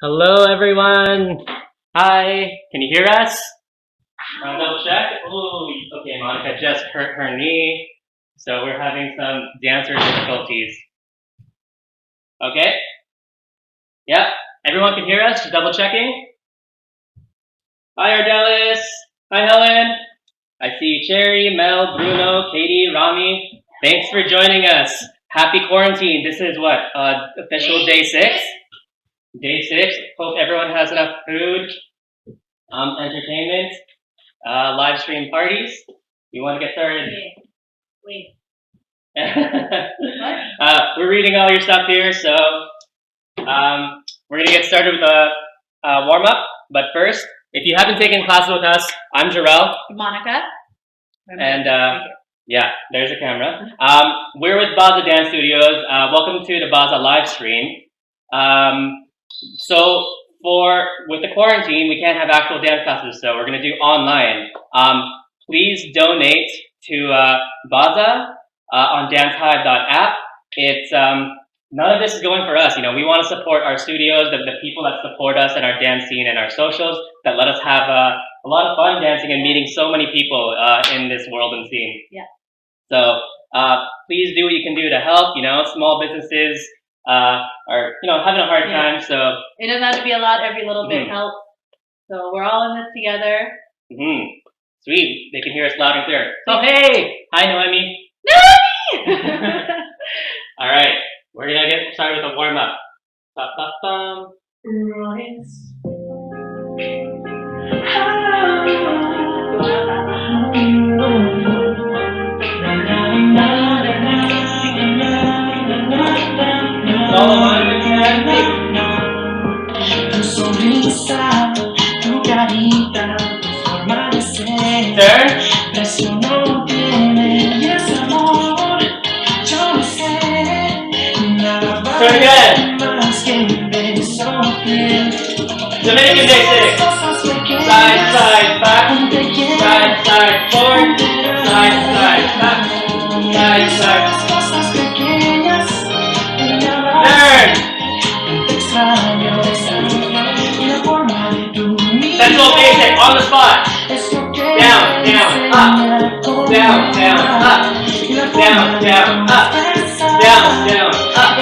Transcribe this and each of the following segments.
Hello, everyone. Hi. Can you hear us? Double check. Oh, okay. Monica just hurt her knee, so we're having some dancer difficulties. Okay. Yep. Everyone can hear us. Just double checking. Hi, Ardelis. Hi, Helen. I see Cherry, Mel, Bruno, Katie, Rami. Thanks for joining us. Happy quarantine. This is what official day 6. Day 6. Hope everyone has enough food, entertainment. Live stream parties. You want to get started? Wait. We're reading all your stuff here, so we're going to get started with a warm up. But first, if you haven't taken classes with us, I'm Jorelle. Monica. And yeah, there's a camera. We're with Baza Dance Studios. Welcome to the Baza live stream. So with the quarantine, we can't have actual dance classes, so we're going to do online. Please donate to Baza on dancehive.app. It's none of this is going for us. We want to support our studios, the people that support us and our dance scene and our socials that let us have a lot of fun dancing and meeting so many people in this world and scene. Yeah. So please do what you can do to help. Small businesses are having a hard time. So it doesn't have to be a lot. Every little bit helps. So we're all in this together. Sweet. They can hear us loud and clear. So hey, hi Noemi. Noemi. All right, we're gonna get started with a warm up. Solo Tu sonrisa, tu carita, tu forma de ser. Turn. Precio no tiene y es amor. Yo no sé nada más que un beso fiel. Dominican Day 6. Side, side, back. Side, side, forward. Side, side, back. Side, side. Cosas pequeñas. Turn. Sensual basic on the spot. Down, down, up. Down, down, up. Down, down, up. Down, down, up.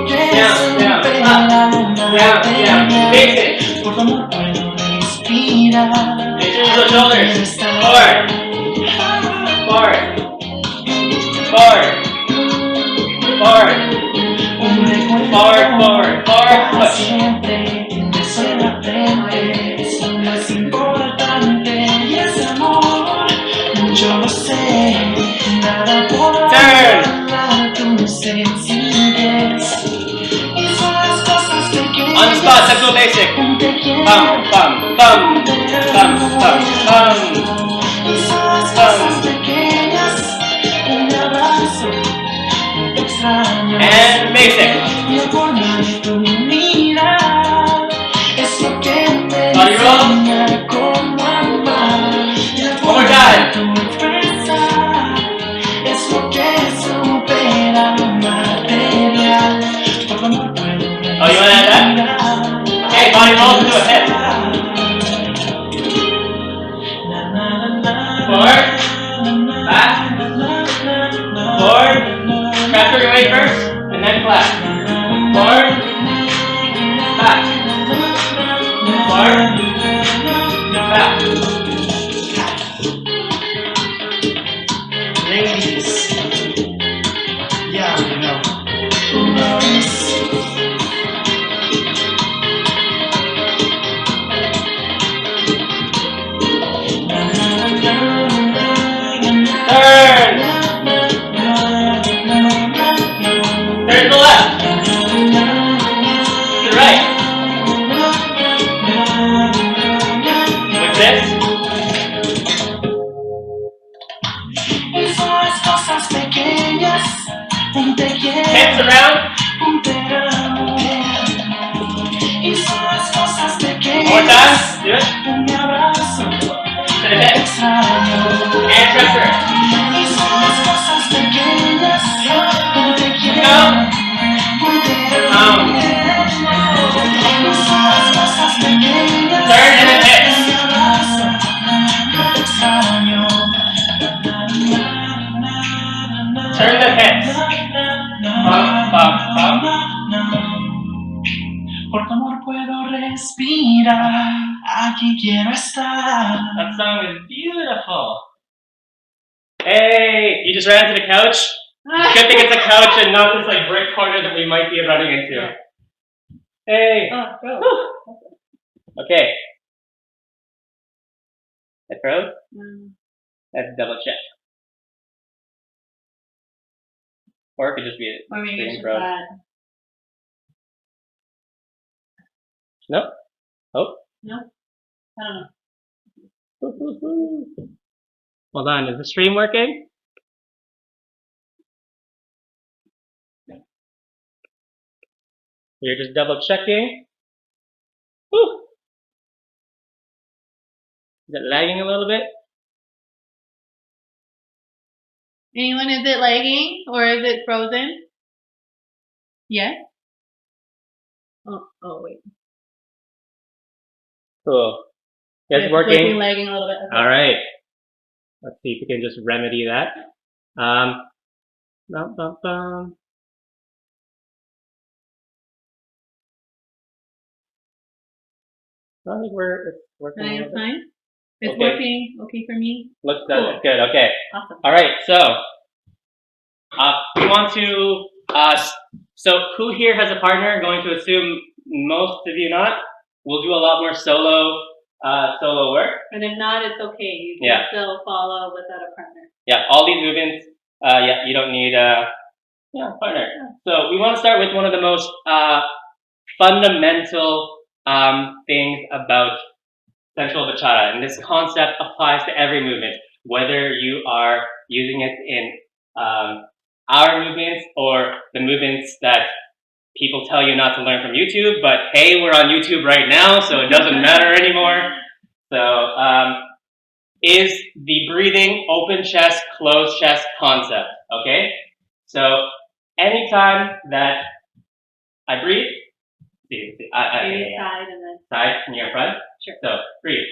Down, down, up. Down, down. Basic. Extend the shoulders. Forward. Forward. Forward. Forward. Forward, forward, forward, push. Turn. On the spot, sensual basic. Bum, bum, bum, bum, bum, bum. And basic. Body roll. One more time. Oh, you want to add that? Okay, body roll into a hip. Forward. Back. Forward. Transfer your weight first, and then clap. Forward. Back. Forward. Back. Ladies, yeah, you know. Turn. Turn to the left. To the right. With this. Hips around. More time. Do it. To the hips. And transfer. Go. mira, aquí quiero estar. That song is beautiful. Hey, you just ran to the couch? Good thing it's a couch and not this like brick corner that we might be running into. Yeah. Hey. Oh, go. Whew. Okay. It froze? Mm. Let's double check. Or it could just be a Or maybe screen it's just froze. that. Nope. Oh. No? I don't know. Hold on, is the stream working? You're just double checking. Whew. Is it lagging a little bit? Anyone, is it lagging or is it frozen? Yes? Oh wait. Cool. Yes, It's working. lagging a little bit. Okay. All right. Let's see if we can just remedy that. Bum, bum, bum. I think it's working. I think it's fine. It's Okay. working okay for me. Looks Cool. good. Okay. Awesome. All right. So we want to. So who here has a partner? Going to assume most of you not. We'll do a lot more solo work. And if not, it's okay. You can Yeah. still follow without a partner. Yeah. All these movements. Yeah. You don't need a partner. So we want to start with one of the most fundamental things about sensual bachata, and this concept applies to every movement, whether you are using it in our movements or the movements that people tell you not to learn from YouTube, but hey, we're on YouTube right now, so it doesn't matter anymore. So is the breathing open chest, closed chest concept, okay? So anytime that I breathe, Maybe side and then side near front. Sure. So breathe.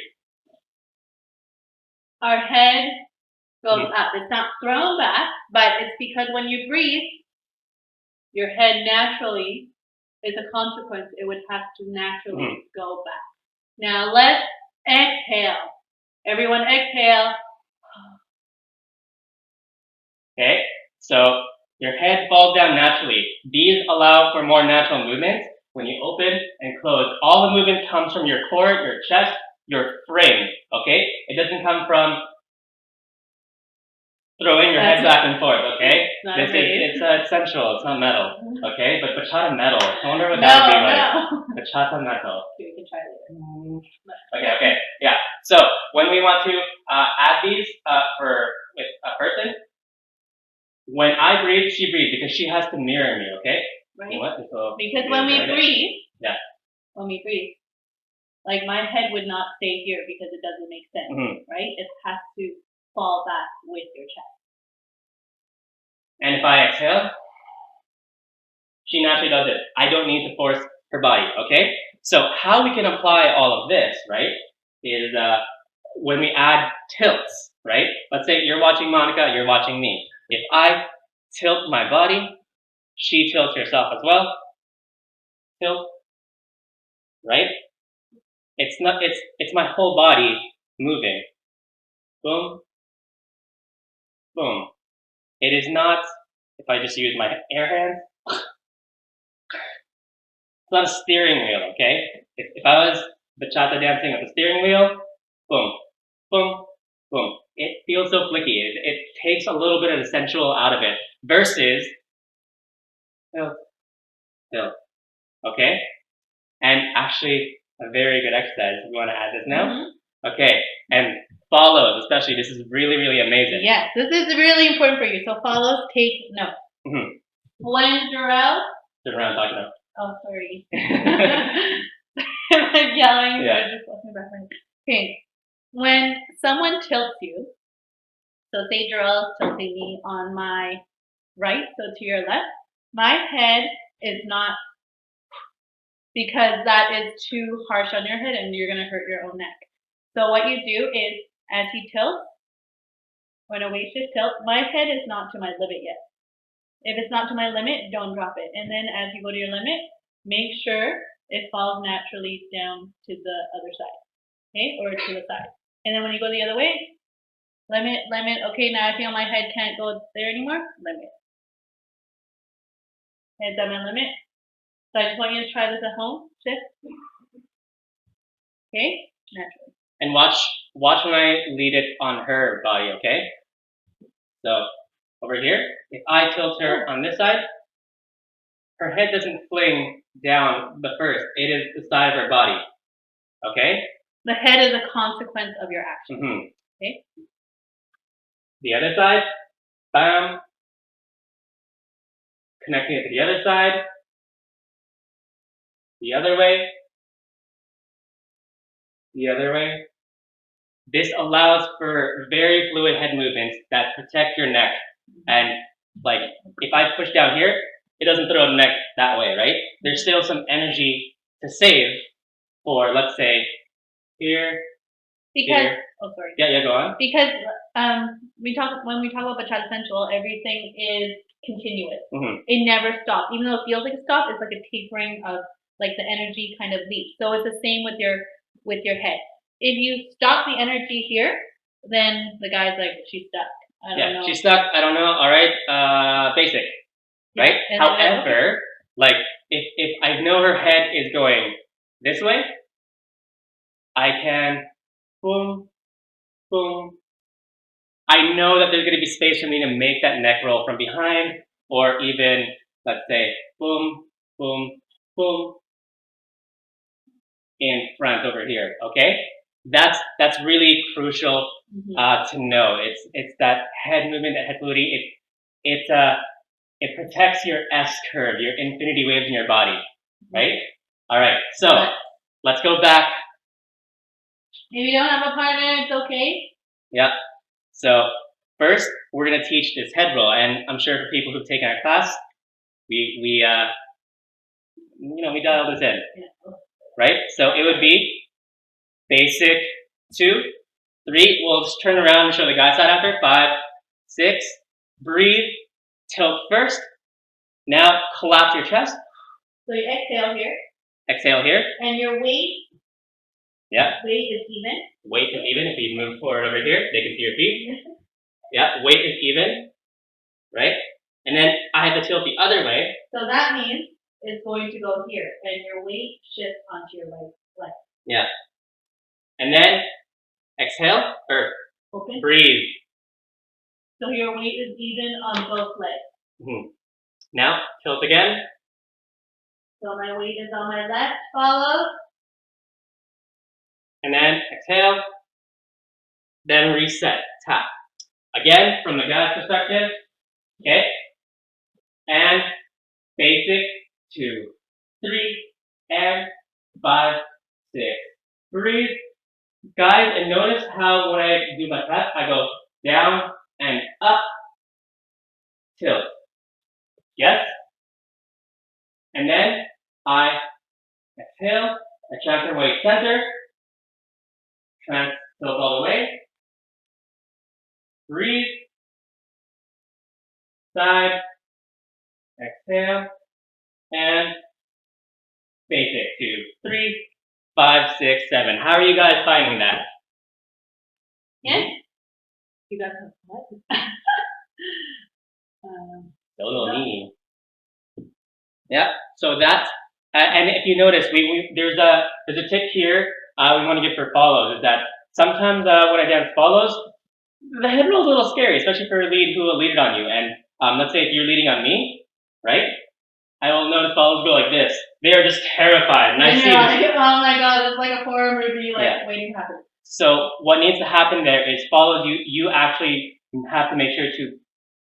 Our head goes up. It's not thrown back, but it's because when you breathe, your head naturally is a consequence. It would have to naturally go back. Now let's exhale. Everyone exhale. Okay. So your head falls down naturally. These allow for more natural movements. When you open and close, all the movement comes from your core, your chest, your frame. Okay? It doesn't come from throwing your head back and forth. Okay? It's sensual. It's not metal. Okay? But bachata metal. I wonder what that would be like. Bachata metal. We can try later. Okay. Yeah. So when we want to add these with a person, when I breathe, she breathes because she has to mirror me. Okay? Right. You know what? So because when we breathe, when like my head would not stay here because it doesn't make sense, right? It has to fall back with your chest. And if I exhale, she naturally does it. I don't need to force her body, okay? So how we can apply all of this, right, is when we add tilts, right? Let's say you're watching Monica, you're watching me. If I tilt my body, she tilts herself as well. Tilt, right? It's my whole body moving. Boom, boom. It is not, if I just use my air hands, it's not a steering wheel, okay? If I was bachata dancing with a steering wheel, boom, boom, boom. It feels so flicky. It takes a little bit of the sensual out of it versus tilt, okay? And actually, a very good exercise. You want to add this now? Okay, and follows, especially, this is really, really amazing. Yes, this is really important for you. So follows, take note. When Jorelle... I'm talking about. Oh, sorry. I'm yelling. Yeah. Okay. When someone tilts you, so say Jorelle is tilting me on my right, so to your left, my head is not, because that is too harsh on your head and you're going to hurt your own neck. So what you do is, as he tilts, when a weight shift tilt, my head is not to my limit yet. If it's not to my limit, don't drop it. And then as you go to your limit, make sure it falls naturally down to the other side, okay, or to the side. And then when you go the other way, limit. Okay, now I feel my head can't go there anymore. Limit. Head's at my limit. So I just want you to try this at home. Shift. Okay, naturally. And watch when I lead it on her body, okay? So over here, if I tilt her on this side, her head doesn't fling down the first. It is the side of her body. Okay? The head is a consequence of your action. Mm-hmm. Okay? The other side, bam. Connecting it to the other side. The other way. The other way. This allows for very fluid head movements that protect your neck. And like, if I push down here, it doesn't throw the neck that way, right? There's still some energy to save for, let's say, here, because here. Oh, sorry. Yeah, go on. Because when we talk about Bachata Sensual, everything is continuous. Mm-hmm. It never stops. Even though it feels like a stop, it's like a tapering of like the energy kind of leaps. So it's the same with your head. If you stop the energy here, then the guy's like, she's stuck. I don't know. She's stuck. I don't know. All right. Basic. Right? And however, like if I know her head is going this way, I can boom, boom. I know that there's going to be space for me to make that neck roll from behind, or even, let's say, boom, boom, boom, in front over here, okay? That's really crucial to know. It's that head movement, that head fluidity. It protects your S curve, your infinity waves in your body, right? All right, so let's go back. If you don't have a partner, it's okay. Yeah. So first, we're going to teach this head roll, and I'm sure for people who've taken our class, we dial this in, right? So it would be basic 2, 3. We'll just turn around and show the guy side after. 5, 6. Breathe. Tilt first. Now collapse your chest. So you exhale here. Exhale here. And your weight. Yeah. Weight is even. Weight is even. If you move forward over here, they can see your feet. Yeah. Weight is even. Right. And then I have to tilt the other way. So that means it's going to go here, and your weight shifts onto your right leg. Yeah. And then exhale or open. Breathe. So your weight is even on both legs. Mm-hmm. Now tilt again. So my weight is on my left. Follow. And then exhale. Then reset. Tap. Again, from the guy's perspective. Okay. And basic 2, 3, and 5, 6. Breathe. Guys, and notice how when I do my tap, I go down and up. Tilt. Yes? And then I exhale. I transfer weight center. Tilt all the way. Breathe. Side. Exhale. And basic 2, 3, 5, 6, 7. How are you guys finding that? Yeah. You guys have what? Dolomini. Yeah. So that's and if you notice, there's a tip here we want to give for follows is that sometimes when I dance follows, the head roll is a little scary, especially for a lead who will lead it on you. And let's say if you're leading on me, right? I will notice follows go like this. They are just terrified, and I see this. Oh my god, it's like a horror movie, waiting to happen. So what needs to happen there is follows. You actually have to make sure to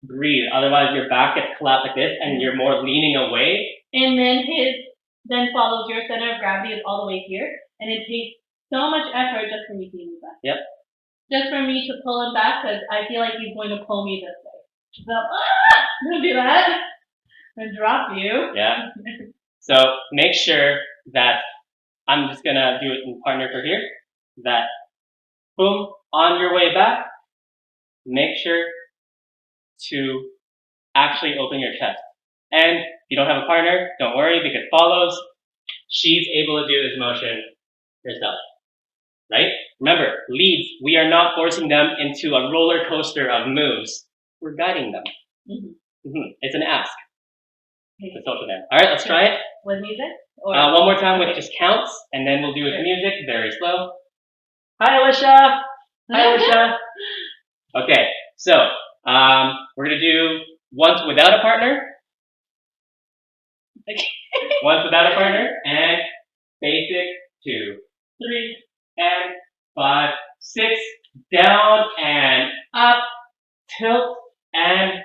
breathe. Otherwise, your back gets collapsed like this, and you're more leaning away. And then follows your center of gravity is all the way here, and it takes so much effort just for me to move back. Yep. Just for me to pull him back, because I feel like he's going to pull me this way. So, don't do that. And drop you. Yeah. So make sure that I'm just gonna do it in partner for here. That boom on your way back. Make sure to actually open your chest. And if you don't have a partner, don't worry because follows she's able to do this motion herself, right? Remember, leads, we are not forcing them into a roller coaster of moves. We're guiding them. It's an ask. It's a social dance. All right, let's try it. With music? Or One more time with just counts, and then we'll do it with music, very slow. Hi, Alicia. Hi, Alicia. Okay, so we're gonna do once without a partner. Once without a partner, and basic 2, 3, and 5, 6, down and up, tilt and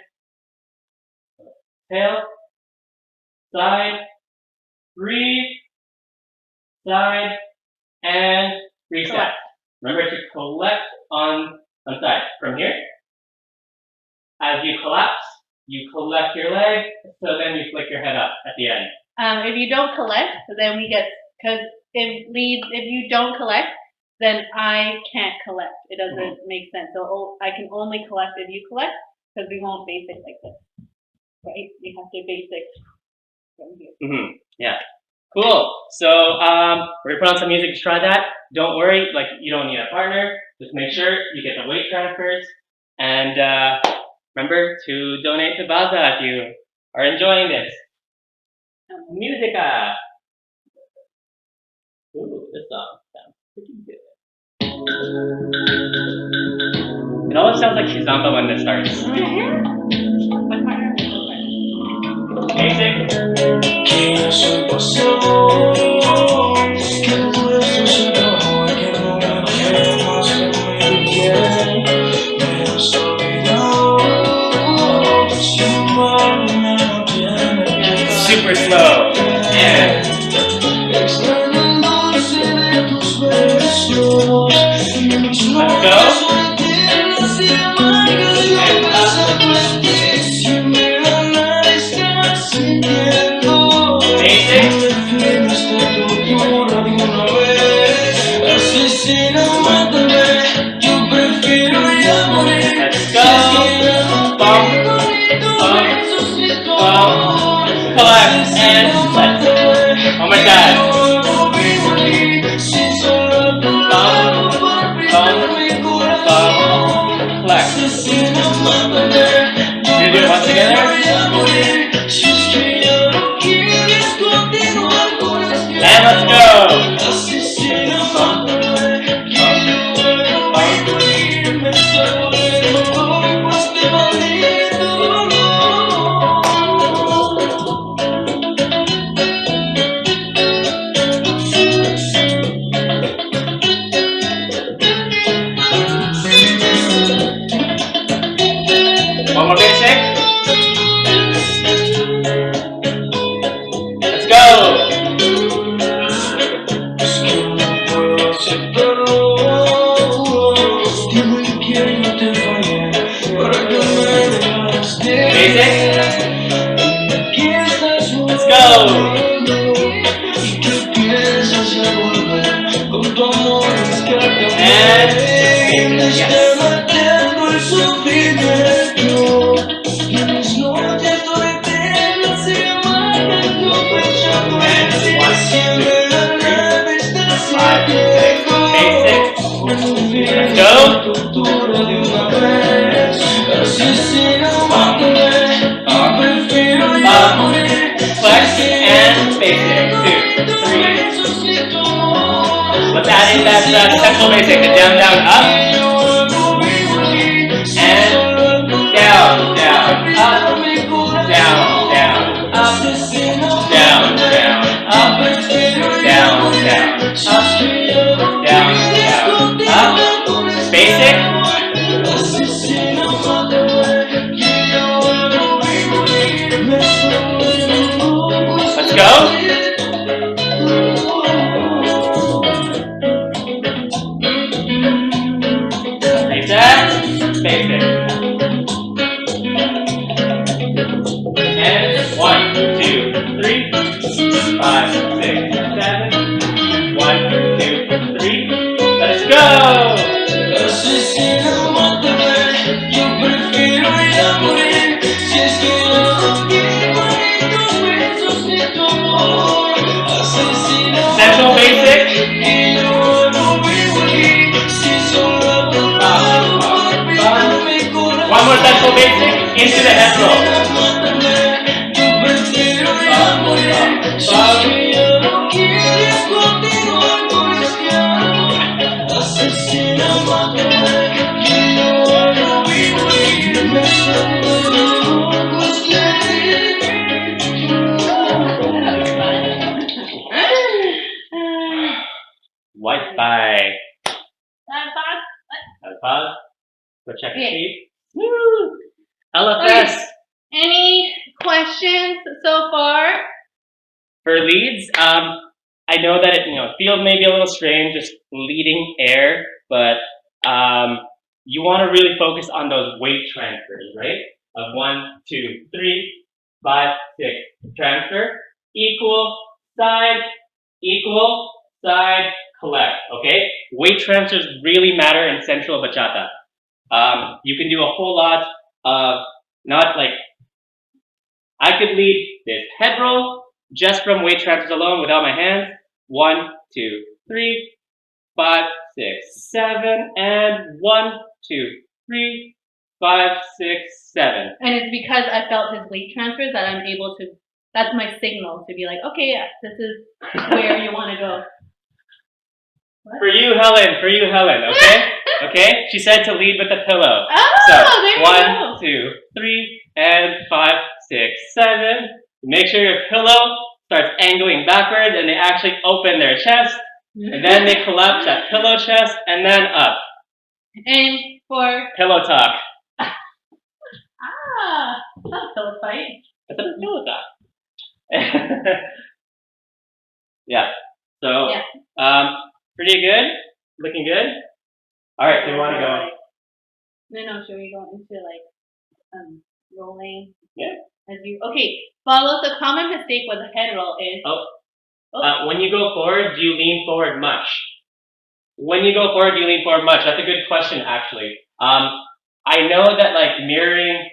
tail, side, breathe, side, and reset. Collect. Remember to collect on side. From here, as you collapse, you collect your leg, so then you flick your head up at the end. If you don't collect, then we get, because if you don't collect, then I can't collect. It doesn't make sense. So I can only collect if you collect, because we won't basic like this, right? You have to basic from here. Yeah. Cool. So we're gonna put on some music to try that. Don't worry, like you don't need a partner. Just make sure you get the weight transfers, and remember to donate to Baza if you are enjoying this. Musica. Ooh, this song sounds pretty good. It always sounds like Kizomba when this starts. My partner will go Basic. Super slow. And let's go. And up. Let's go. Bump. Collect and let. Oh my God. Collect. You do it once together. And let's go. One more basic. Let's go. Basic. Let's go. And yes. Let's go. Flex and basic. 2, 3. Let's add in that central basic. The down, down, up. And down, down, up. Down, down, up. Down, down, up. Down, down, up. Down, down, up. Basic. Let's go. Simple basic into the head roll. Wi-Fi. Pause. Go check the sheet. Woo! LFS. Okay. Any questions so far? For leads, I know that it feels maybe a little strange just leading air, but you want to really focus on those weight transfers, right? Of 1, 2, 3, 5, 6. Transfer, equal, side, collect. Okay? Weight transfers really matter in sensual bachata. You can do a whole lot of not like I could lead this head roll just from weight transfers alone without my hands. 1, 2, 3, 5, 6, 7, and 1, 2, 3, 5, 6, 7. And it's because I felt his weight transfers that I'm able to. That's my signal to be like, okay, this is where you want to go. What? For you, Helen. Okay. Okay. She said to lead with the pillow. Oh, so there you 1, 2, 3, and 5, 6, 7. Make sure your pillow starts angling backwards, and they actually open their chest, and then they collapse that pillow chest, and then up. And for pillow talk. That's not a pillow fight. That's a pillow talk. Yeah. So, pretty good. Looking good. All right. So you want to go? No. Should we go into like rolling? Yeah. Follows the common mistake with a head roll is. When you go forward, do you lean forward much? When you go forward, do you lean forward much? That's a good question, actually. I know that like mirroring,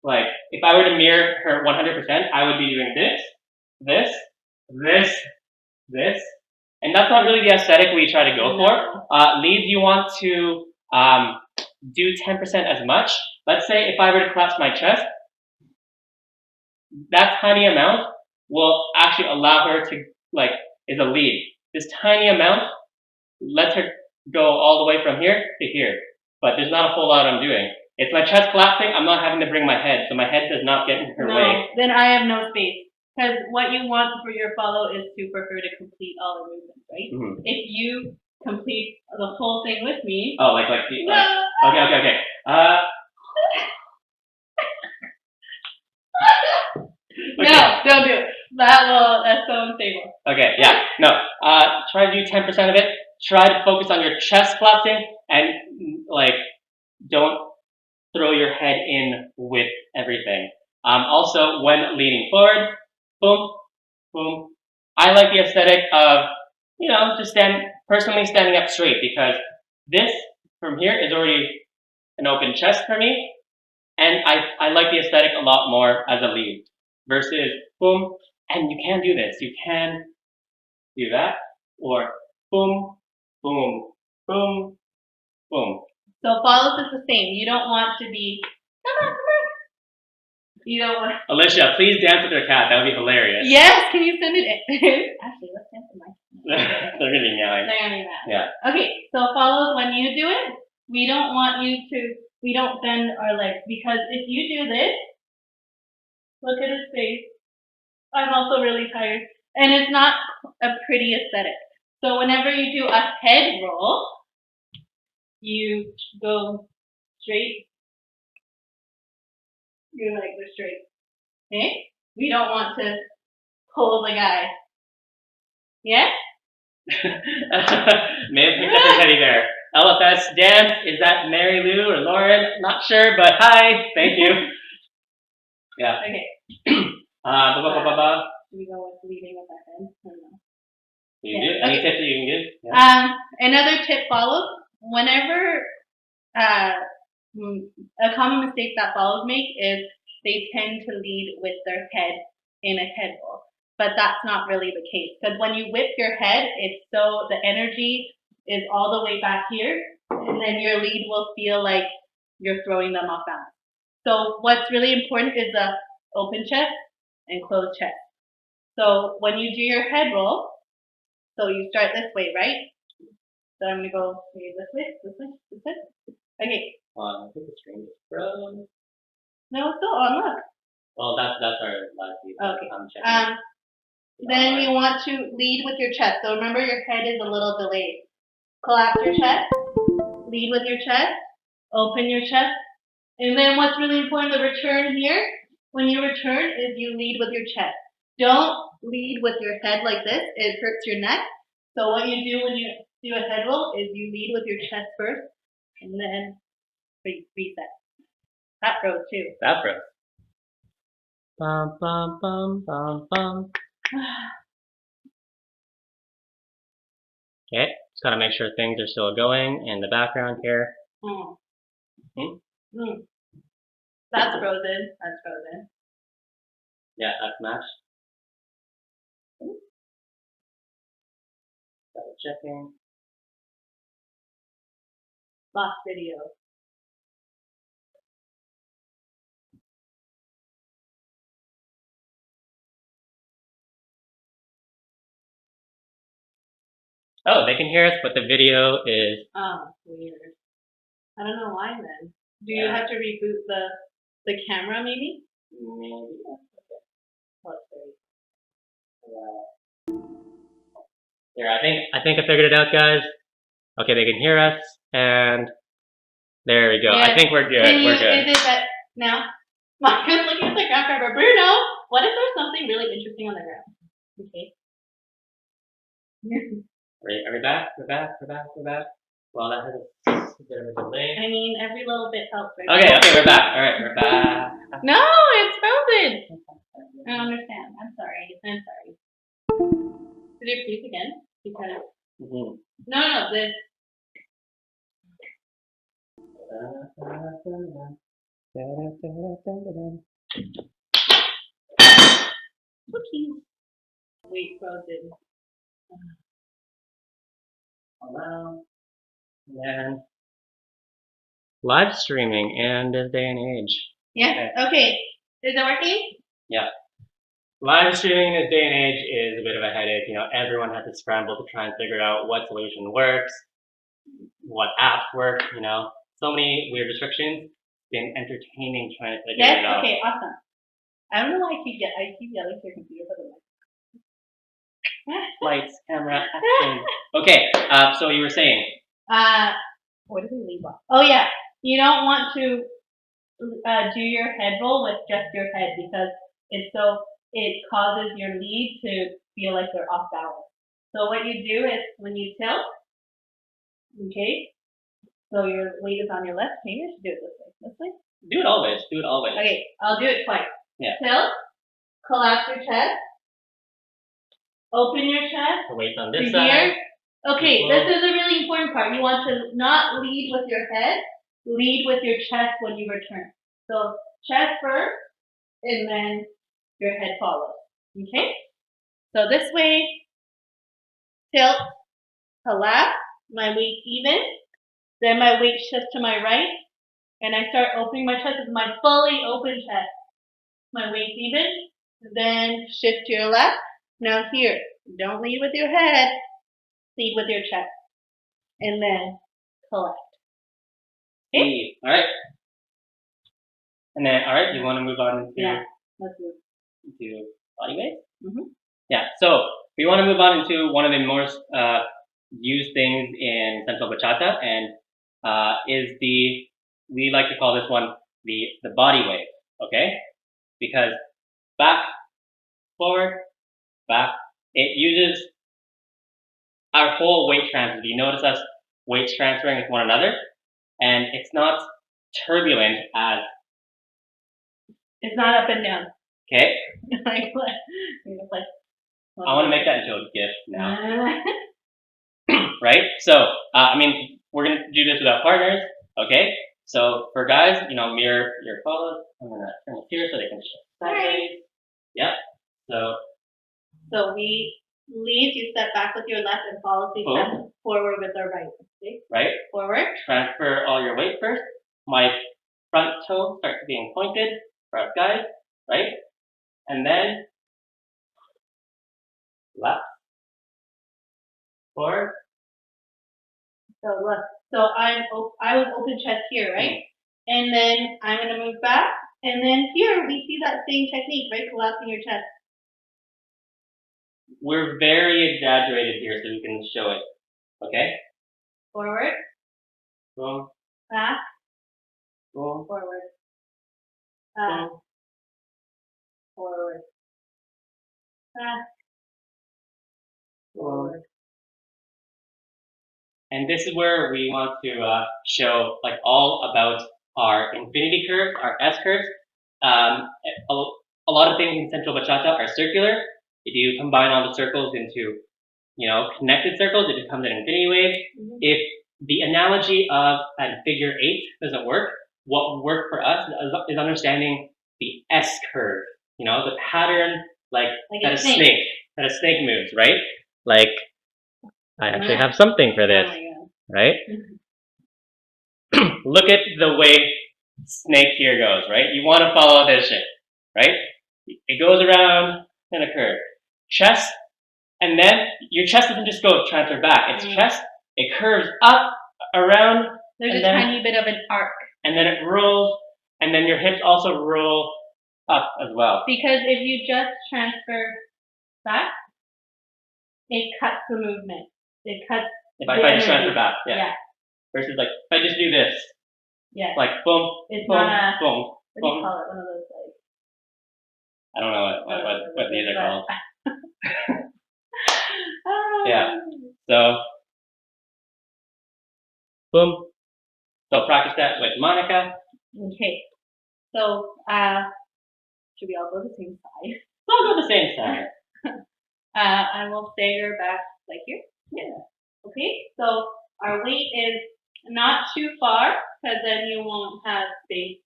like if I were to mirror her 100%, I would be doing this, and that's not really the aesthetic we try to go for. Leads, you want to do 10% as much. Let's say if I were to collapse my chest, that tiny amount will actually allow her to, like, is a lead. This tiny amount lets her go all the way from here to here. But there's not a whole lot I'm doing. If my chest collapsing, I'm not having to bring my head, so my head does not get in her way. Then I have no space. Because what you want for your follow is for her to complete all the movements, right? Mm-hmm. If you complete the whole thing with me. Oh, okay. No, don't do it. That's so unstable. Okay, yeah. No. Try to do 10% of it. Try to focus on your chest collapsing and like don't throw your head in with everything. Also, when leaning forward, boom, boom. I like the aesthetic of, just standing up straight because this from here is already an open chest for me. And I like the aesthetic a lot more as a lead versus boom. And you can do this. You can do that or boom, boom, boom, boom. So follows is the same. You don't want to be, come on. You don't want. Alicia, please dance with your cat. That would be hilarious. Yes, can you send it in? Actually, let's dance with my cat. They're gonna be meowing. They're gonna be mad. Yeah. Okay, so follows when you do it, we don't bend our legs because if you do this, look at his face. I'm also really tired. And it's not a pretty aesthetic. So whenever you do a head roll, you go straight. Your legs are straight. Okay? We don't want to pull the guy. Yeah? May have picked up his teddy bear. LFS dance, is that Mary Lou or Lauren? Not sure, but hi, thank you. Yeah. Okay. Do we go with leading with our head? I don't know. Any tips that you can give? Yeah. Another tip follows. Whenever a common mistake that follows make is they tend to lead with their head in a head roll. But that's not really the case. Because when you whip your head, it's so the energy is all the way back here, and then your lead will feel like you're throwing them off balance. So what's really important is the open chest and closed chest. So when you do your head roll, so you start this way, right? So I'm gonna go maybe this way, this way, this way. Okay. I think the screen is frozen. No, it's still on. Look. Well, that's our live feed. Okay. I'm checking. Then you want to lead with your chest. So remember, your head is a little delayed. Collapse your chest. Lead with your chest. Open your chest. And then what's really important, the return here, when you return, is you lead with your chest. Don't lead with your head like this. It hurts your neck. So what you do when you do a head roll is you lead with your chest first, and then reset. That froze too. That froze. Bum, bum, bum, bum, bum. Okay, just gotta make sure things are still going in the background here. That's frozen. That's frozen. Yeah, that's matched. Double checking. Lost video. Oh, they can hear us, but the video is. Oh, weird. I don't know why then. Do you have to reboot the camera maybe? Maybe. Here, I think I figured it out, guys. Okay, they can hear us, and there we go. Yeah. I think we're good. We're good. Is it that now? Marcus looking at the ground cover. Bruno, what if there's something really interesting on the ground? Okay. Are we back? We're back. Well, that has a bit of a delay. I mean, every little bit helps. Right? Okay, we're back. All right, we're back. No, it's frozen. I don't understand. I'm sorry. Did it freeze again? Because no, this. Whoopsies. Wait, frozen. Allow. And live streaming in this day and age. Yeah. Okay. Is it working? Yeah. Live streaming in this day and age is a bit of a headache. You know, everyone has to scramble to try and figure out what solution works, what apps work. You know, so many weird restrictions. Been entertaining trying to figure it out. Okay. Awesome. I don't know why I keep yelling to your computer for the Lights, camera, action. Okay. So you were saying. What did we leave off? Oh yeah. You don't want to do your head roll with just your head because it causes your lead to feel like they're off balance. So what you do is when you tilt, okay, so your weight is on your left, maybe I should do it this way. Do it always. Okay, I'll do it twice. Yeah. Tilt, collapse your chest, open your chest. The weight's on this to side. Here. Okay, this is a really important part. You want to not lead with your head, lead with your chest when you return. So chest first, and then your head follows. Okay? So this way, tilt, collapse, my weight even, then my weight shifts to my right, and I start opening my chest with my fully open chest. My weight even, then shift to your left. Now here, don't lead with your head, lead with your chest, and then collect. Okay. All right. And then, all right, you want to move on into Let's move. into body weight? Mhm. Yeah. So we want to move on into one of the most used things in Sensual Bachata, and we like to call this one the body wave. Okay, because back, forward, back. It uses our whole weight transfer. Do you notice us weight transferring with one another? And it's not turbulent as. It's not up and down. Okay. Like what? I want to make that into a gift now. Right? So, I mean, we're going to do this without partners. Okay? So, for guys, you know, mirror your pose. I'm going to turn it here so they can show sideways. Yep. So we lead, you step back with your left and follow, so you step forward with our right. Okay? Right? Forward. Transfer all your weight first. My front toe starts being pointed for us guys, right? And then left, forward. So look, so I was open chest here, right? And then I'm gonna move back, and then here we see that same technique, right? Collapsing your chest. We're very exaggerated here, so we can show it. Okay. Forward, Boom, back, boom, forward, back, boom. forward, back, forward. And this is where we want to show like all about our infinity curves, our S curves. A lot of things in Sensual Bachata are circular. If you combine all the circles into, connected circles, it becomes an infinity wave. Mm-hmm. If the analogy of a figure 8 doesn't work, what would work for us is understanding the S curve. The pattern like that a snake moves, right? Like I actually have something for this, right? Look at the way snake here goes, right? You want to follow this shit, right? It goes around in a curve. Chest, and then your chest doesn't just go transfer back. It's chest, it curves up, around. There's a tiny bit of an arc. And then it rolls, and then your hips also roll up as well. Because if you just transfer back, it cuts the movement. It cuts if I just transfer back, yeah. Versus like, if I just do this. Yeah. Like, boom, it's boom, not a, boom, what do boom. you call it? One of those, like. I don't know what these are called. Oh. Yeah. So, boom. So practice that with Monica. Okay. So, should we all go the same side? We'll go the same side. I will stagger back like here. Yeah. Okay. So our weight is not too far, because then you won't have space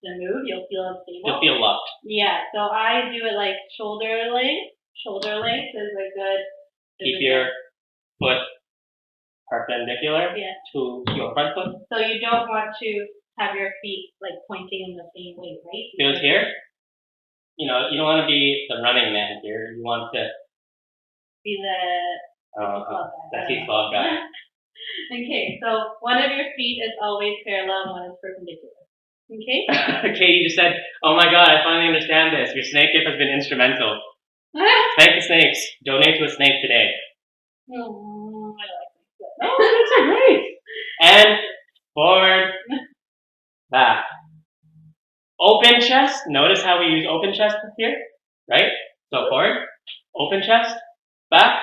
to move. You'll feel unstable. You'll feel locked. Yeah. So I do it like shoulder length. Shoulder length is a good. Keep your foot perpendicular to your front foot. So you don't want to have your feet like pointing in the same way, right? Feels here. You don't want to be the running man here. You want to be the sexy club guy. Okay, so one of your feet is always parallel and one is perpendicular. Okay? Katie just said, "Oh my God, I finally understand this. Your snake gift has been instrumental. Thank the snakes. Donate to a snake today." I like it. Oh, that's so great. And forward, back. Open chest. Notice how we use open chest here, right? So forward, open chest, back,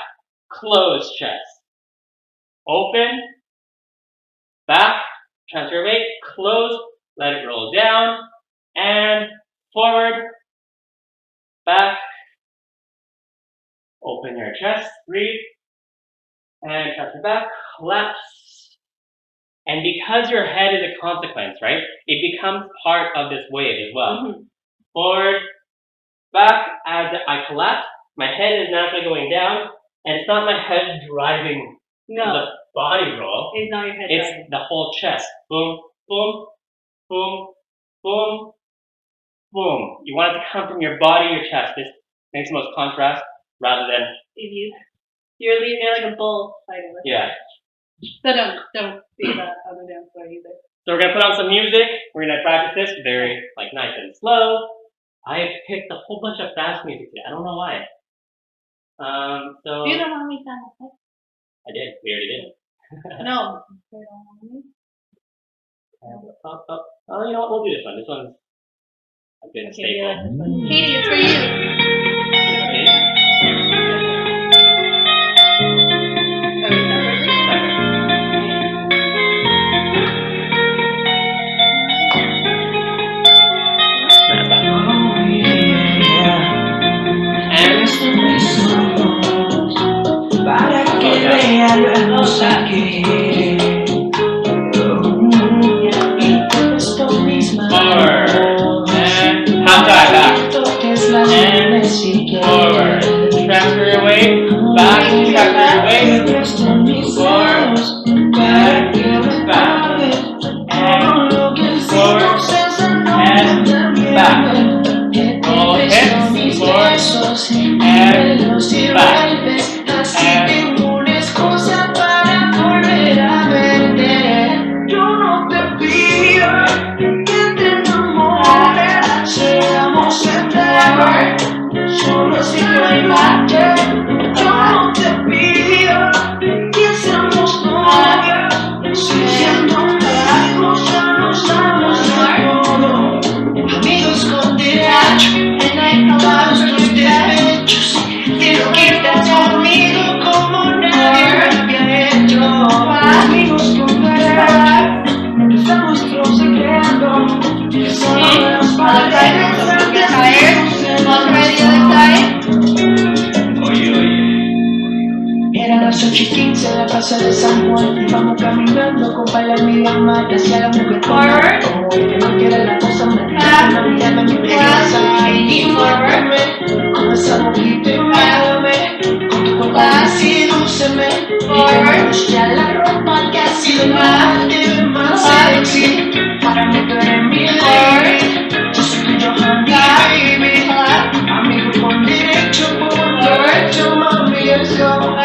closed chest. Open, back, transfer weight, close, let it roll down, and forward, back, open your chest, breathe, and transfer back, collapse. And because your head is a consequence, right, it becomes part of this wave as well. Mm-hmm. Forward, back, as I collapse, my head is naturally going down, and it's not my head driving the body roll. It's not your head It's driving. the whole chest. Boom, boom, boom, boom, boom. You want it to come from your body, your chest. This makes the most contrast rather than... You're like a bull fighting with Yeah. So don't be that on the dance floor either. So we're going to put on some music. We're going to practice this very nice and slow. I picked a whole bunch of fast music today. I don't know why. So... You don't want me to. I did. We already did. No. Oh, you know what? We'll do this one. This one's a good staple. Like this one. Katie, it's for you. Forward. Transfer your weight. Back. Transfer your weight. plaza de San Juan y vamos caminando con par de amigas más hacia la mujer Forward. como que no quiere la cosa me Back. una mirada mi belleza y muérdeme con esa boquita y muérdeme con tu cuerpo así dulceme y que me gusta la ropa que así de más te ve más sexy para mí tú eres mi lady yo soy tuyo honey baby amigo por derecho por derecho mami let's go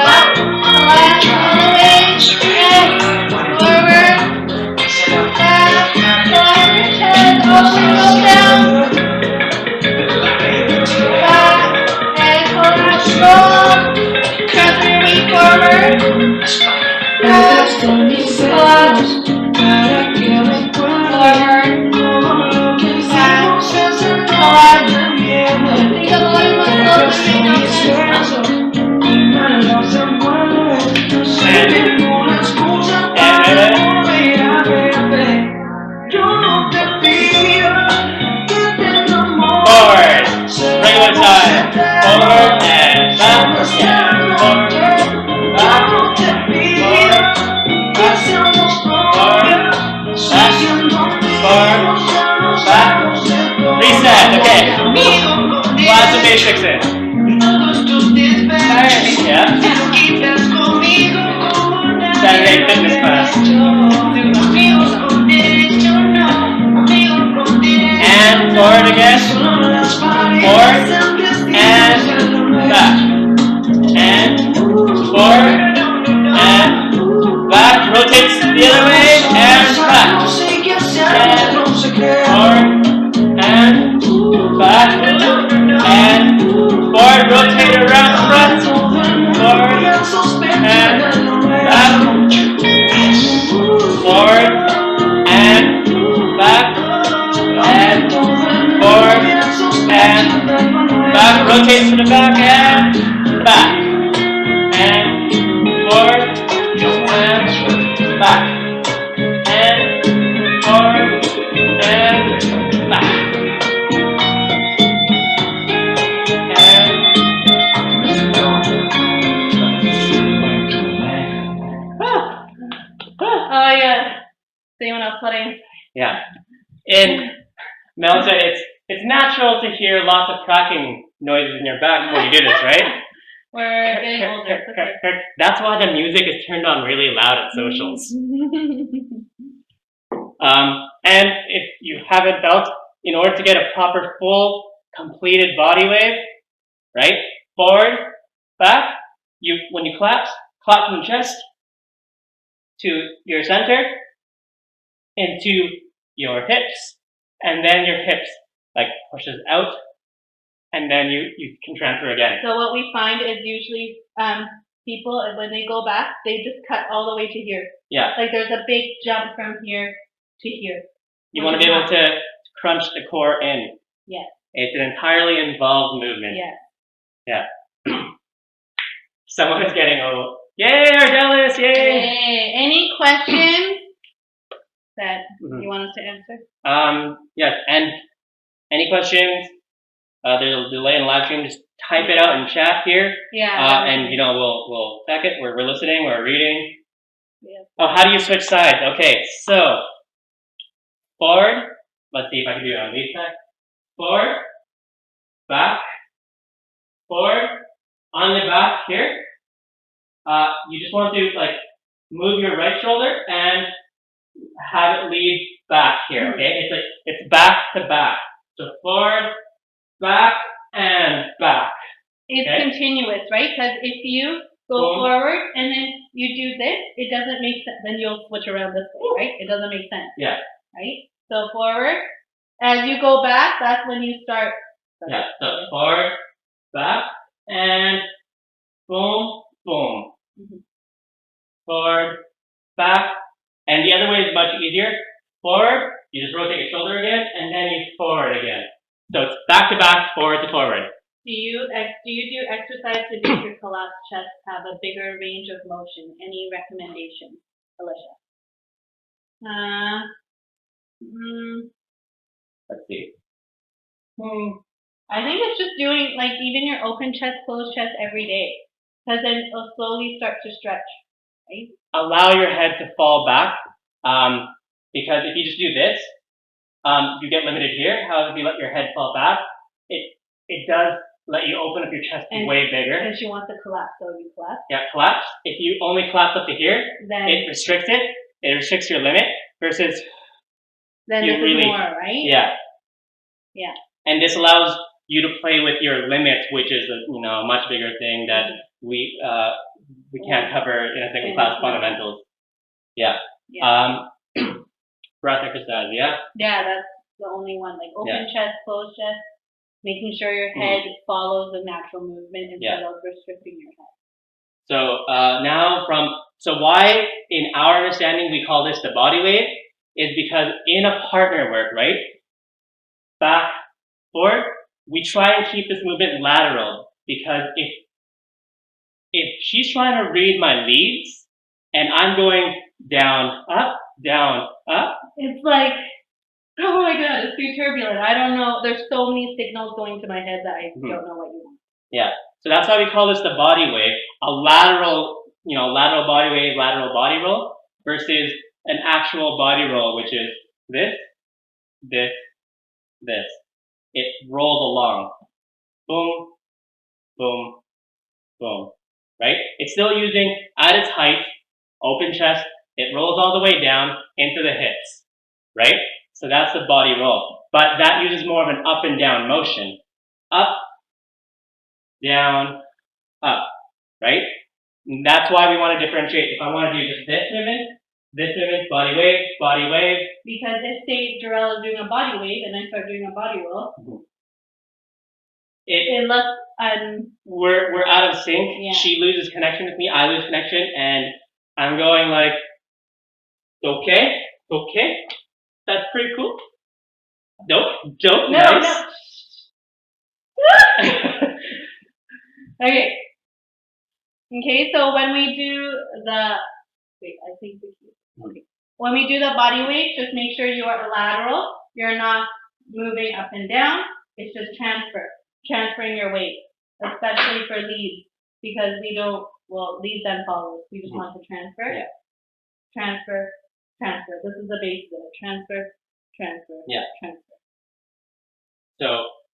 Detrás de mis ojos para que recuerden cómo lo que hicimos hace todo bien. Detrás de mis besos y manos envuelven. No sé ninguna excusa para volver a verte. Yo no te pido que te enamores. Forward. Regular time. Forward and back again. Forward, back. Reset, okay. Class of basics in. Yeah. Saturday fitness class. And forward again. Forward and back. And forward and back. Rotates the other way and back. And forward and back and forward. Rotate around front. Forward and back. Forward and back and forward and back. Rotate to the back and back and forward and back and forward and back Oh yeah. So you want to put in? Yeah. In Melissa, it's natural to hear lots of cracking noises in your back when you do this, right? We're getting older. That's why the music is turned on really loud at socials. And if you haven't felt, in order to get a proper, full, completed body wave, right? Forward, back. When you clap from the chest to your center, into your hips, and then your hips like pushes out, and then you can transfer again. So what we find is usually people, when they go back, they just cut all the way to here. Yeah. Like there's a big jump from here to here. You want to be able to crunch the core in. Yes. It's an entirely involved movement. Yes. Yeah. Someone is getting yay, Ardelis, yay! Yay. Any questions that you want us to answer? Yes, and any questions? There's a delay in live stream. Just type it out in chat here. Yeah. And we'll check it. We're listening. We're reading. Yeah. Oh, how do you switch sides? Okay, so forward. Let's see if I can do it on this side. Forward, back, forward. On the back here, you just want to like move your right shoulder and have it lead back here. Okay, it's back to back. So forward, back, and back. It's continuous, right? Because if you go forward and then you do this, it doesn't make sense. Then you'll switch around this way, right? It doesn't make sense. Yeah. Right? So forward. As you go back, that's when you start. Yeah. So forward, back, and boom, boom. Mm-hmm. Forward, back, and the other way is much easier. Forward, you just rotate your shoulder again, and then you forward again. So it's back to back, forward to forward. Do you do exercise to make your collapsed chest have a bigger range of motion? Any recommendations, Alicia? Let's see. I think it's just doing like even your open chest, closed chest every day, because then it'll slowly start to stretch, right? Allow your head to fall back, because if you just do this, you get limited here. However, if you let your head fall back, it does let you open up your chest way bigger. And she wants to collapse, so you collapse. Yeah, collapse. If you only collapse up to here, Then it restricts it. It restricts your limit versus then you this really, is more, right? Yeah. Yeah. And this allows you to play with your limits, which is a much bigger thing that we can't cover in a single class fundamentals. Yeah. Breath exercise. Yeah. Yeah, that's the only one. Like open chest, closed chest, making sure your head follows the natural movement instead of restricting your head. So so why in our understanding we call this the body wave is because in a partner work, right? Back, forward, we try and keep this movement lateral because if she's trying to read my leads and I'm going down, up, it's like, oh my god, it's too turbulent. I don't know. There's so many signals going to my head that I don't know what you want. Yeah. So that's why we call this the body wave, a lateral body wave, lateral body roll versus an actual body roll, which is this, this, this. It rolls along. Boom, boom, boom. Right? It's still using, at its height, open chest. It rolls all the way down into the hips. Right? So that's the body roll. But that uses more of an up and down motion. Up, down, up. Right? And that's why we want to differentiate. If I want to do just this movement, body wave. Because if say Jorelle is doing a body wave and I start doing a body roll, unless we're out of sync. Yeah. She loses connection with me. I lose connection, and I'm going like, okay, that's pretty cool. Dope, nice. No. Okay, so when we do when we do the body weight, just make sure you are lateral. You're not moving up and down. It's just transferring your weight, especially for leads, because leads and follows. We just want to transfer. Yeah. Transfer. This is the base of it. Transfer. Yeah. Transfer. So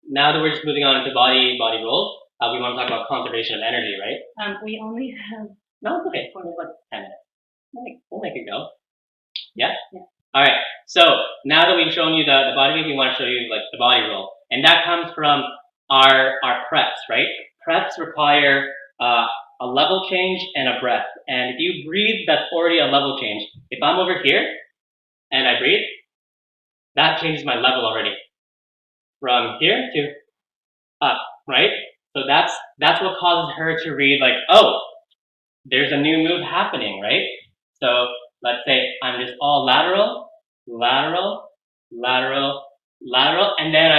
now that we're just moving on into body rolls, we want to talk about conservation of energy, right? We only have. No, it's okay. We're like 10 minutes. We'll make it go. Yeah? All right. So now that we've shown you the body wave, we want to show you like the body roll, and that comes from our preps, right? Preps require a level change and a breath, and if you breathe, that's already a level change. If I'm over here and I breathe, that changes my level already from here to up, right? So that's what causes her to read like, oh, there's a new move happening, right? So let's say I'm just all lateral, and then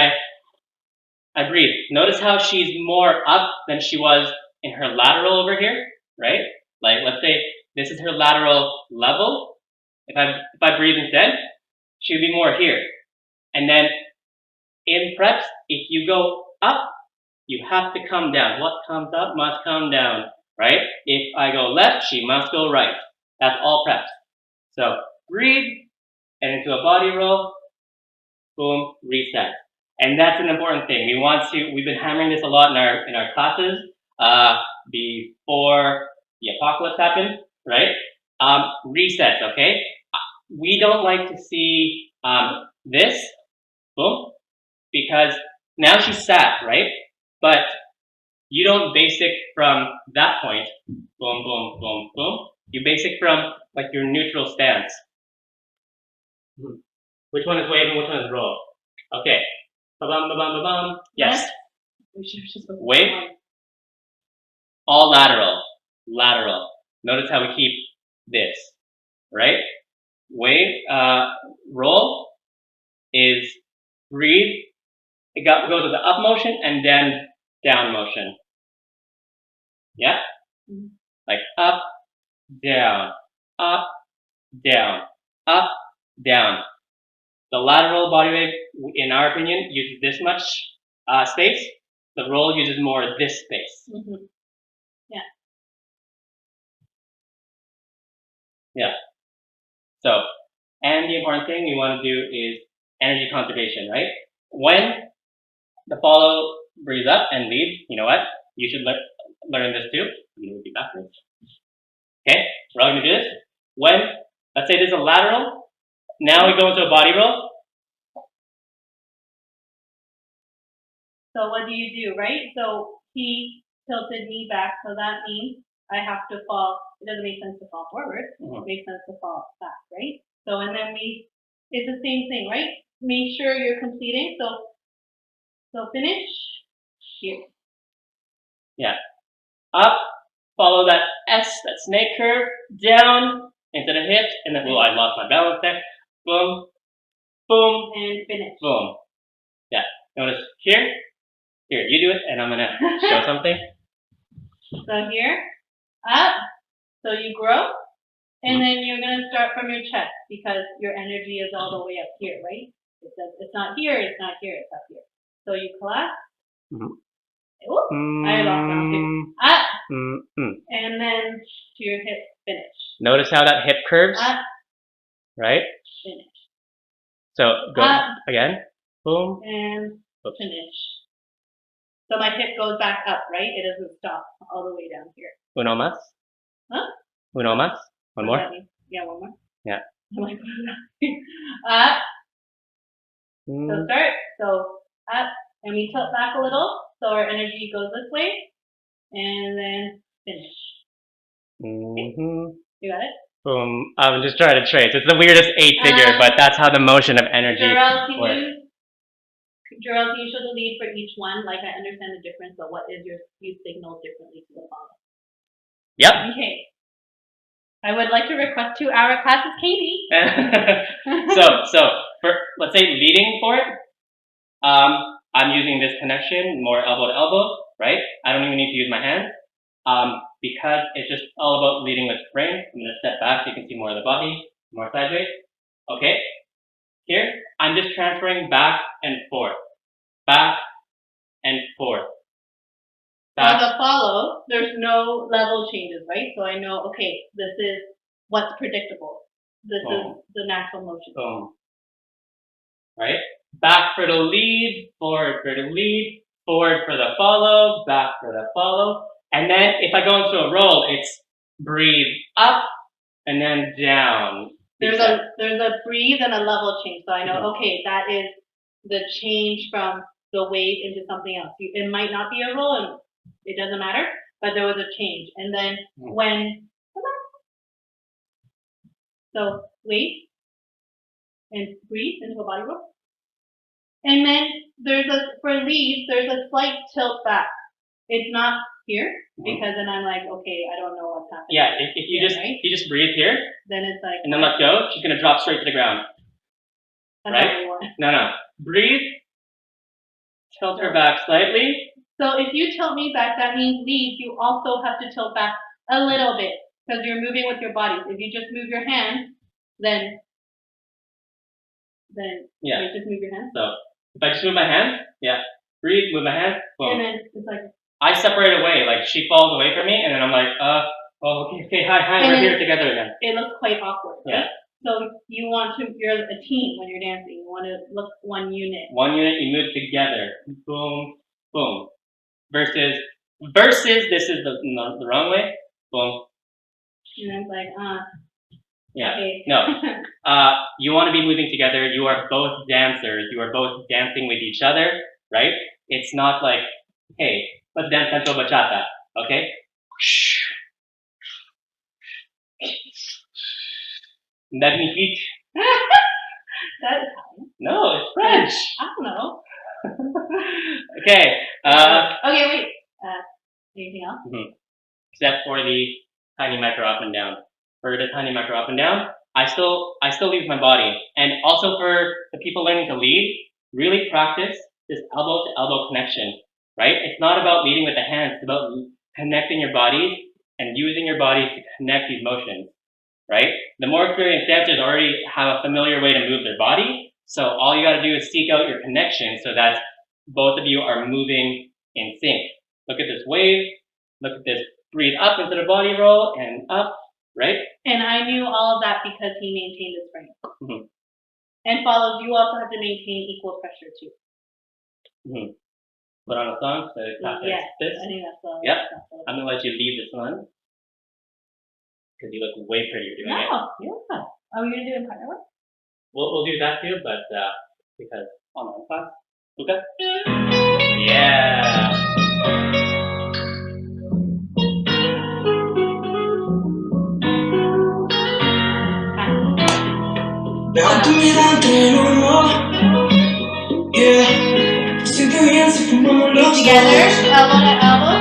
I breathe. Notice how she's more up than she was in her lateral over here, right? Like let's say this is her lateral level. If I breathe instead, she would be more here. And then in preps, if you go up, you have to come down. What comes up must come down, right? If I go left, she must go right. That's all preps. So breathe and into a body roll, boom, reset. And that's an important thing. We've been hammering this a lot in our classes before the apocalypse happened, right? Resets, okay? We don't like to see this, boom, because now she's sat, right? But you don't basic from that point, boom, boom, boom, boom. You basic from like your neutral stance. Which one is wave and which one is roll? Okay. Ba-bum, ba-bum, ba-bum. Yes. Wave. All lateral. Notice how we keep this, right? Wave, roll is breathe. It goes with the up motion and then down motion. Yeah? Like up, down, up, down, up, down. The lateral body wave, in our opinion, uses this much space. The roll uses more of this space. Yeah. So, and the important thing we want to do is energy conservation, right? When the follow breathes up and leads, you know what? You should learn this too. I'm going to be backwards. Okay, we're all going to do this. When, let's say there's a lateral, now we go into a body roll. So what do you do, right? So he tilted me back, so that means I have to fall. It doesn't make sense to fall forward. It makes sense to fall back, right? So and then it's the same thing, right? Make sure you're completing. So finish here. Yeah. Up, follow that S, that snake curve, down into the hips, and then, I lost my balance there. Boom, boom, and finish. Boom. Yeah. Notice here, you do it, and I'm gonna show something. So here, up, so you grow, and then you're gonna start from your chest because your energy is all the way up here, right? It says it's not here, it's not here, it's up here. So you collapse. Ooh, I lost down too. Up, and then to your hip, finish. Notice how that hip curves, Up, right? finish. So go Up, again, boom, and finish. So my hip goes back up, right? It doesn't stop all the way down here. Uno más. Huh? Uno más. One more. Yeah, one more. Yeah. Up. So start. So up, and we tilt back a little, so our energy goes this way, and then finish. You got it? Boom. I'm just trying to trace. It's the weirdest 8 figure, but that's how the motion of energy works. Jorelle, can you show the lead for each one? Like, I understand the difference, but what is you signal differently to the follow? Yep. Okay. I would like to request 2 hour classes, Katie. So for, let's say, leading for it, I'm using this connection more elbow to elbow, right? I don't even need to use my hands, because it's just all about leading with spring. I'm gonna step back so you can see more of the body, more sideways. Okay. Here, I'm just transferring back and forth, back and forth. Now the follow, there's no level changes, right? So I know, okay, this is what's predictable. This is the natural motion. Boom. Right? Back for the lead, forward for the lead, forward for the follow, back for the follow. And then if I go into a roll, it's breathe up and then down. There's a breathe and a level change. So I know, okay, that is the change from the wave into something else. It might not be a roll, and it doesn't matter, but there was a change. And then so wave and breathe into a body roll. And then for leads, there's a slight tilt back. It's not here, because then I'm like, okay, I don't know what's happening. Yeah, if you just breathe here, then it's like, and then let go, she's gonna drop straight to the ground. Right? No. Breathe. Tilt her back slightly. So if you tilt me back, that means leads, you also have to tilt back a little bit, because you're moving with your body. If you just move your hands, then yeah, just move your hands. So if I just move my hands, breathe, move my hands, boom. And then it's like, I separate away, like she falls away from me, and then I'm like, okay, hi, we're here together again. It looks quite awkward, right? Yeah. So you're a team when you're dancing. You want to look one unit. One unit, you move together. Boom, boom. Versus this is the wrong way. Boom. And it's like, yeah. Okay. No. You want to be moving together. You are both dancers. You are both dancing with each other, right? It's not like, hey, let's dance Sensual Bachata, okay? Magnifique. That's No, it's French. I don't know. Okay. Okay, wait. Anything else? Except for the tiny micro up and down. For the tiny micro up and down, I still use my body. And also for the people learning to lead, really practice this elbow to elbow connection, right? It's not about leading with the hands, it's about connecting your bodies and using your bodies to connect these motions, right? The more experienced dancers already have a familiar way to move their body, so all you gotta do is seek out your connection so that both of you are moving in sync. Look at this wave, look at this breathe up into the body roll and up, right? And I knew all of that because he maintained his frame. Mhm. And follows, you also have to maintain equal pressure too. Mhm. Put on a song, so clap Yes, this. I think that's all. Yep. I'm gonna let you leave this one because you look way prettier doing it. No, yeah. Are we gonna do it in partner work? We'll do that too, but because online class. Okay. Yeah. Veo tu mirada entre los ojos. Yeah. Se siente bien si fumamos los Together, dos. elbow to elbow.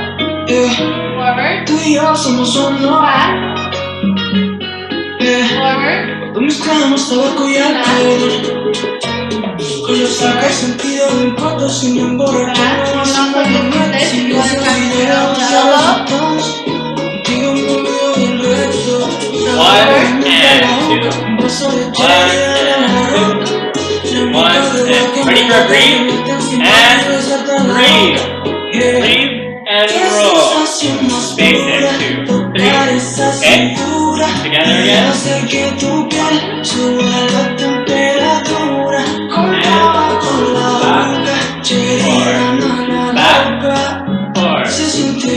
Yeah. Forward. Tú y yo somos uno. Back. Yeah. Forward. Cuando mezclamos tabaco y alcohol. Con los saca sentido no importa si me emborrachamos. Hacemos lo nuestro sin necesidad de abusar de todos. Contigo me olvido del resto. One and two. Un vaso de One cherry a la and roca. two. One and ready for a breathe and breathe. Breathe and roll. Basic. 2, 3. Okay. Together again. Back. Forward.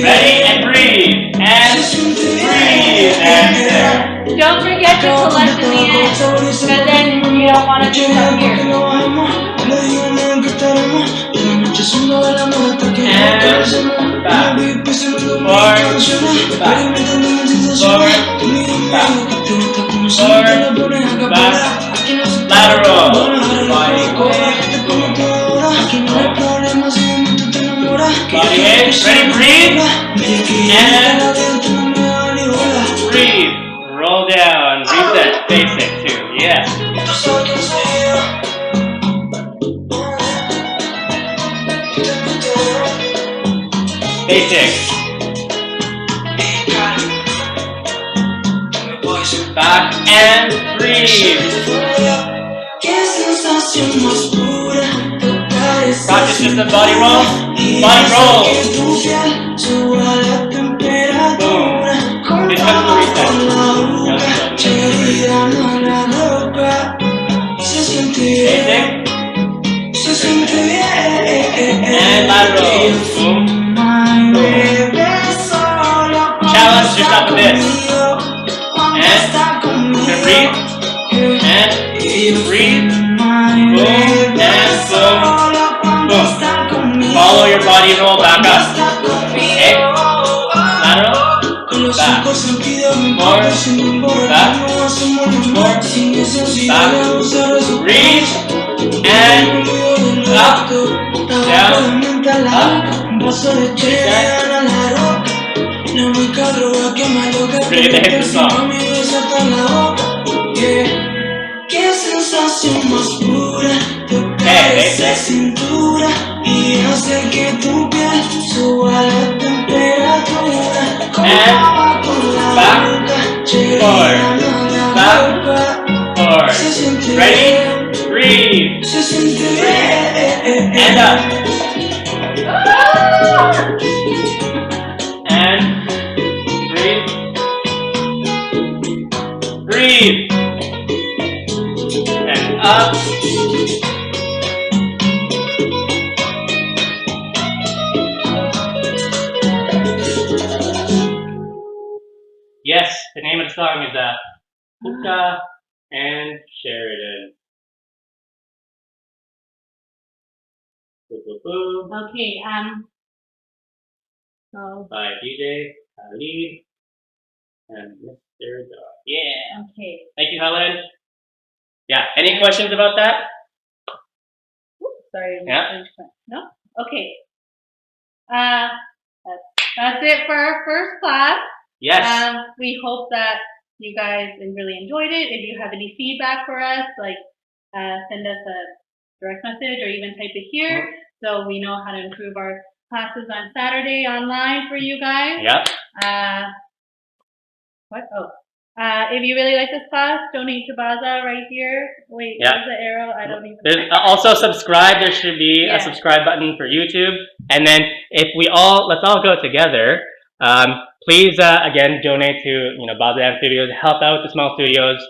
Ready and breathe and breathe. Exhale. Don't forget to collect in the end, because then you don't want to do that here. And back. Forward. Back. Forward. Back. Forward. Back. Lateral. Body weight. Body weight. Ready, breathe. And breathe. Roll down. Reset. Basic 2. Yes. Basic. Back and breathe. Practice just a body roll. Body roll. Boom. Please come to the reset. Basic. And lateral. Boom. Boom. Challenge yourself with this. And breathe. And breathe. Boom. And boom. Boom. Follow your body roll back up. Okay. Lateral. Back. Forward. Back. Forward. Back. Breathe. And up. Down. Up. Ready to hit the song. Qué sensación más pura tocar Hey, esa basic. cintura y hacer que tu piel suba la temperatura. Como agua con la Back. boca, Forward. llegando a la Back. boca. Forward. Se siente Ready? bien, Breathe. se siente bien. And up. And breathe. Breathe. And up. Yes, the name of the song is Hookah and Sheridan. Boom, boom, boom. Okay, so, By DJ Khalid and Mr. Dog. Yeah. okay. Thank you, Helen. Yeah. Any questions about that? Oops, sorry. Yeah. No? Okay. That's it for our first class. Yes. We hope that you guys really enjoyed it. If you have any feedback for us, like send us a direct message or even type it here so we know how to improve our classes on Saturday online for you guys. Yep. What? Oh. If you really like this class, donate to Baza right here. Wait, Yeah. there's the arrow. I don't even. There's also subscribe. There should be a subscribe button for YouTube. And then if let's all go together. please again donate to Baza Dance Studios. Help out the small studios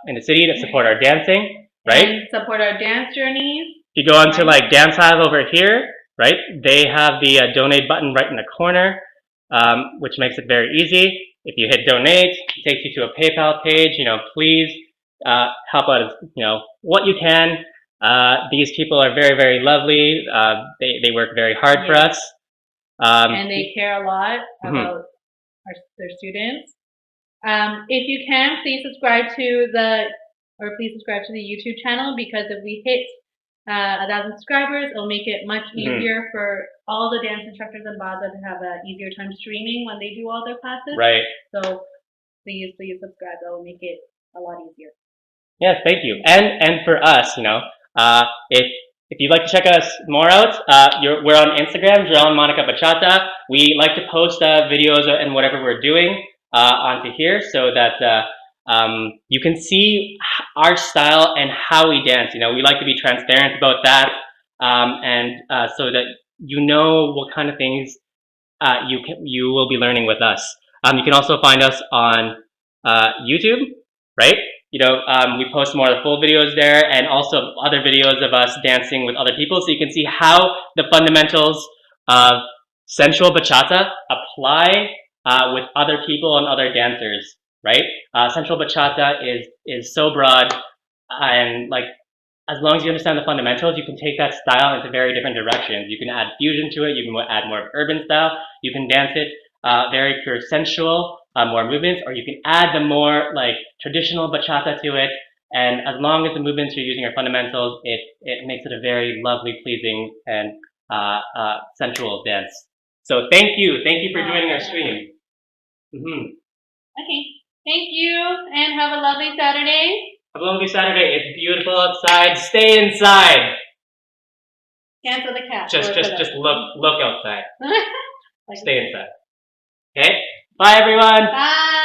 in the city to support our dancing, right? And support our dance journeys. If you go onto like Dance Hive over here, right? They have the donate button right in the corner, which makes it very easy. If you hit donate, it takes you to a PayPal page. Please help out as what you can. These people are very, very lovely. They work very hard for us. And they care a lot about their students. If you can, please subscribe to the YouTube channel, because if we hit 1,000 subscribers, it'll make it much easier for all the dance instructors in Baza to have an easier time streaming when they do all their classes. Right. So please subscribe. That will make it a lot easier. Yes, thank you. And for us, if you'd like to check us more out, we're on Instagram, Jorelle and Monica Bachata. We like to post videos and whatever we're doing onto here, so that you can see our style and how we dance. We like to be transparent about that, and so that what kind of things you will be learning with us. You can also find us on YouTube, right? We post more of the full videos there, and also other videos of us dancing with other people, so you can see how the fundamentals of sensual bachata apply with other people and other dancers, right? Sensual bachata is so broad, and like, as long as you understand the fundamentals, you can take that style into very different directions. You can add fusion to it. You can add more of urban style. You can dance it very pure sensual, more movements, or you can add the more like traditional bachata to it. And as long as the movements you're using are fundamentals, it makes it a very lovely, pleasing, and sensual dance. So thank you for joining our stream. Okay, thank you, and have a lovely Saturday. Have a lovely Saturday. It's beautiful outside. Stay inside. Cancel the cat. Just look outside. Stay inside. Okay? Bye, everyone. Bye.